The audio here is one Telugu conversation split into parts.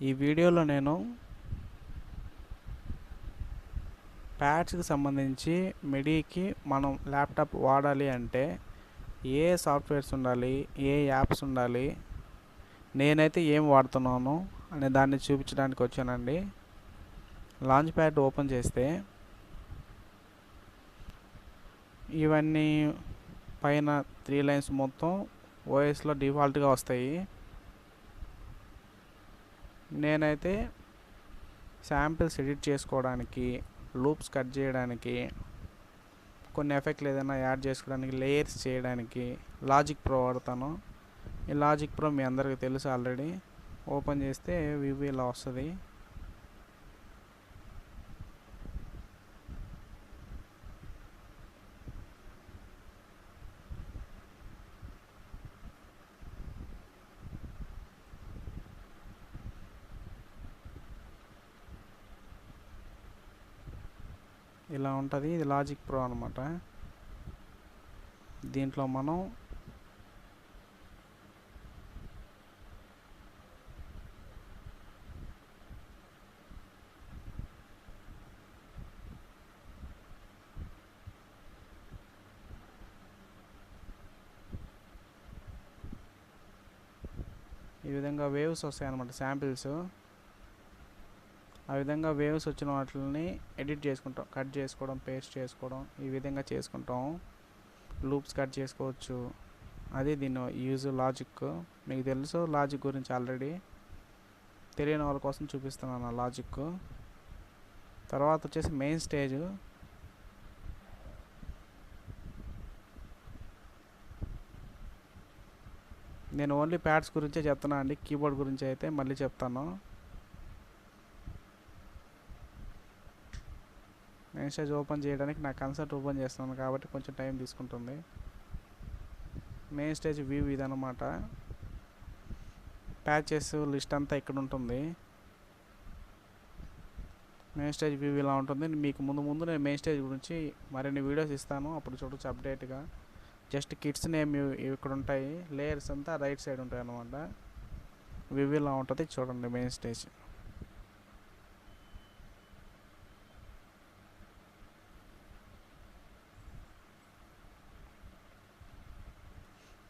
ఈ వీడియోలో నేను ప్యాడ్స్కి సంబంధించి మిడీకి మనం ల్యాప్టాప్ వాడాలి అంటే ఏ సాఫ్ట్వేర్స్ ఉండాలి, ఏ యాప్స్ ఉండాలి, నేనైతే ఏం వాడుతున్నాను అనే దాన్ని చూపించడానికి వచ్చానండి. లాంచ్ ప్యాడ్ ఓపెన్ చేస్తే ఇవన్నీ పైన 3 లైన్స్ మొత్తం ఓఎస్లో డిఫాల్ట్గా వస్తాయి. నేనైతే శాంపిల్స్ ఎడిట్ చేసుకోవడానికి, లూప్స్ కట్ చేయడానికి, కొన్ని ఎఫెక్ట్లు ఏదైనా యాడ్ చేసుకోవడానికి, లేయర్స్ చేయడానికి లాజిక్ ప్రో వాడతాను. ఈ లాజిక్ ప్రో మీ అందరికీ తెలుసు ఆల్రెడీ. ఓపెన్ చేస్తే వ్యూ ఇలా వస్తుంది. ఇలా ఉంటుంది. ఇది లాజిక్ ప్రో అనమాట. దీంట్లో మనం ఈ విధంగా వేవ్స్ వస్తాయి అన్నమాట, శాంపిల్స్. ఆ విధంగా వేవ్స్ వచ్చిన వాటిని ఎడిట్ చేసుకుంటాం, కట్ చేసుకోవడం, పేస్ట్ చేసుకోవడం, ఈ విధంగా చేసుకుంటాం. లూప్స్ కట్ చేసుకోవచ్చు. అది దీని యూజ్. లాజిక్ మీకు తెలుసు, లాజిక్ గురించి ఆల్రెడీ. తెలియని వాళ్ళ కోసం చూపిస్తున్నాను ఆ లాజిక్. తర్వాత వచ్చేసి మెయిన్ స్టేజ్. నేను ఓన్లీ ప్యాడ్స్ గురించే చెప్తున్నా అండి, కీబోర్డ్ గురించి అయితే మళ్ళీ చెప్తాను. మెయిన్ స్టేజ్ ఓపెన్ చేయడానికి నా కన్సర్ట్ ఓపెన్ చేస్తున్నాను కాబట్టి కొంచెం టైం తీసుకుంటుంది. మెయిన్ స్టేజ్ వ్యూ ఇదన్నమాట. ప్యాచెస్ లిస్ట్ అంతా ఇక్కడ ఉంటుంది. మెయిన్ స్టేజ్ వ్యూ ఇలా ఉంటుంది. మీకు ముందు నేను మెయిన్ స్టేజ్ గురించి మరిన్ని వీడియోస్ ఇస్తాను, అప్పుడు చూడొచ్చు అప్డేట్గా. జస్ట్ కిడ్స్ నేమ్ ఇక్కడ ఉంటాయి. లేయర్స్ అంతా రైట్ సైడ్ ఉంటాయి అన్నమాట. వ్యూ ఇలా ఉంటుంది, చూడండి main stage.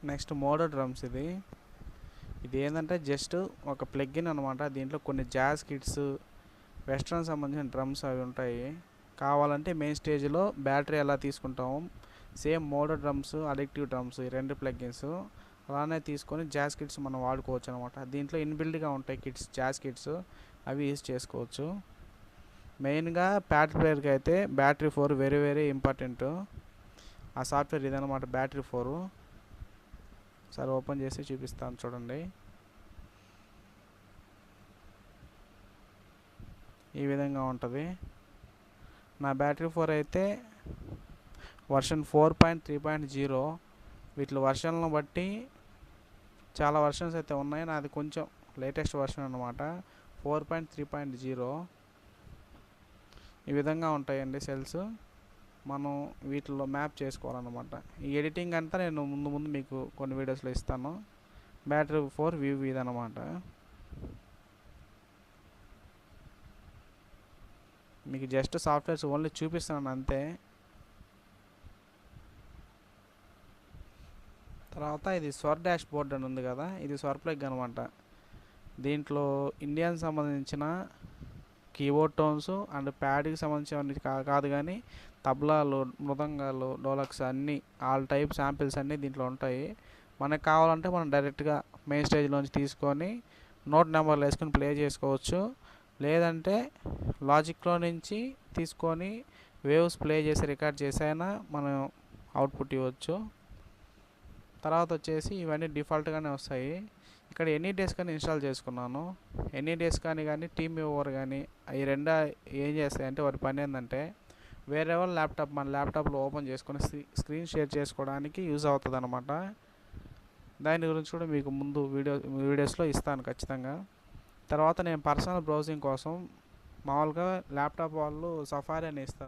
Next MODO drums. ఇది ఏంటంటే జస్ట్ ఒక ప్లగ్ఇన్ అనమాట. దీంట్లో కొన్ని జాజ్ కిట్స్, వెస్ట్రన్ సంబంధించిన డ్రమ్స్ అవి ఉంటాయి. కావాలంటే మెయిన్ స్టేజ్లో బ్యాటరీ ఎలా తీసుకుంటాము, same MODO drums, addictive drums, ఈ రెండు ప్లగ్ఇన్స్ అలానే తీసుకొని జాజ్ కిట్స్ మనం వాడుకోవచ్చు అనమాట. దీంట్లో ఇన్బిల్డ్గా ఉంటాయి కిట్స్, జాజ్ కిట్స్, అవి యూజ్ చేసుకోవచ్చు. మెయిన్గా ప్యాడ్ ప్లేయర్కి అయితే బ్యాటరీ 4 వెరీ వెరీ ఇంపార్టెంట్. ఆ సాఫ్ట్వేర్ ఇదనమాట, బ్యాటరీ 4. సరే ఓపెన్ చేసి చూపిస్తాను చూడండి. ఈ విధంగా ఉంటుంది. నా బ్యాటరీ 4 అయితే వర్షన్ 4.3.0. వీటిలో వర్షన్లను బట్టి చాలా వర్షన్స్ అయితే ఉన్నాయి. నాది కొంచెం లేటెస్ట్ వర్షన్ అనమాట, 4.3.0. ఈ విధంగా ఉంటాయండి సెల్స్. మనం వీటిలో మ్యాప్ చేసుకోవాలన్నమాట. ఈ ఎడిటింగ్ అంతా నేను ముందు మీకు కొన్ని వీడియోస్లో ఇస్తాను. బ్యాటరీ 4 వ్యూ ఇదన్నమాట. మీకు జస్ట్ సాఫ్ట్వేర్స్ ఓన్లీ చూపిస్తున్నాను అంతే. తర్వాత ఇది స్వర్ డాష్ బోర్డ్ అని ఉంది కదా, ఇది స్వర్ ప్లగ్ అనమాట. దీంట్లో ఇండియన్ సంబంధించిన కీబోర్డ్ టోన్స్ అండ్ ప్యాడ్కి సంబంధించిన కాదు కానీ తబలాలు, మృదంగాలు, డోలక్స్ అన్నీ, ఆల్ టైప్ శాంపిల్స్ అన్నీ దీంట్లో ఉంటాయి. మనకు కావాలంటే మనం డైరెక్ట్గా మెయిన్ స్టేజ్లోంచి తీసుకొని నోట్ నెంబర్లు వేసుకొని ప్లే చేసుకోవచ్చు. లేదంటే లాజిక్లో నుంచి తీసుకొని వేవ్స్ ప్లే చేసి రికార్డ్ చేసైనా మనం అవుట్పుట్ ఇవ్వచ్చు. తర్వాత వచ్చేసి ఇవన్నీ డిఫాల్ట్గానే వస్తాయి. ఇక్కడ ఎనీ డేస్ కానీ ఇన్స్టాల్ చేసుకున్నాను. ఎనీ డేస్ కానీ టీమ్ ఓవర్ కానీ ఈ రెండు ఏం చేస్తాయంటే, వాటి పని ఏంటంటే వేరే వాళ్ళ ల్యాప్టాప్ మన ల్యాప్టాప్లో ఓపెన్ చేసుకొని స్క్రీన్ షేర్ చేసుకోవడానికి యూజ్ అవుతుంది అనమాట. దాని గురించి కూడా మీకు ముందు వీడియోస్లో ఇస్తాను ఖచ్చితంగా. తర్వాత నేను పర్సనల్ బ్రౌజింగ్ కోసం మామూలుగా ల్యాప్టాప్ వాళ్ళు సఫారీ అని ఇస్తారు.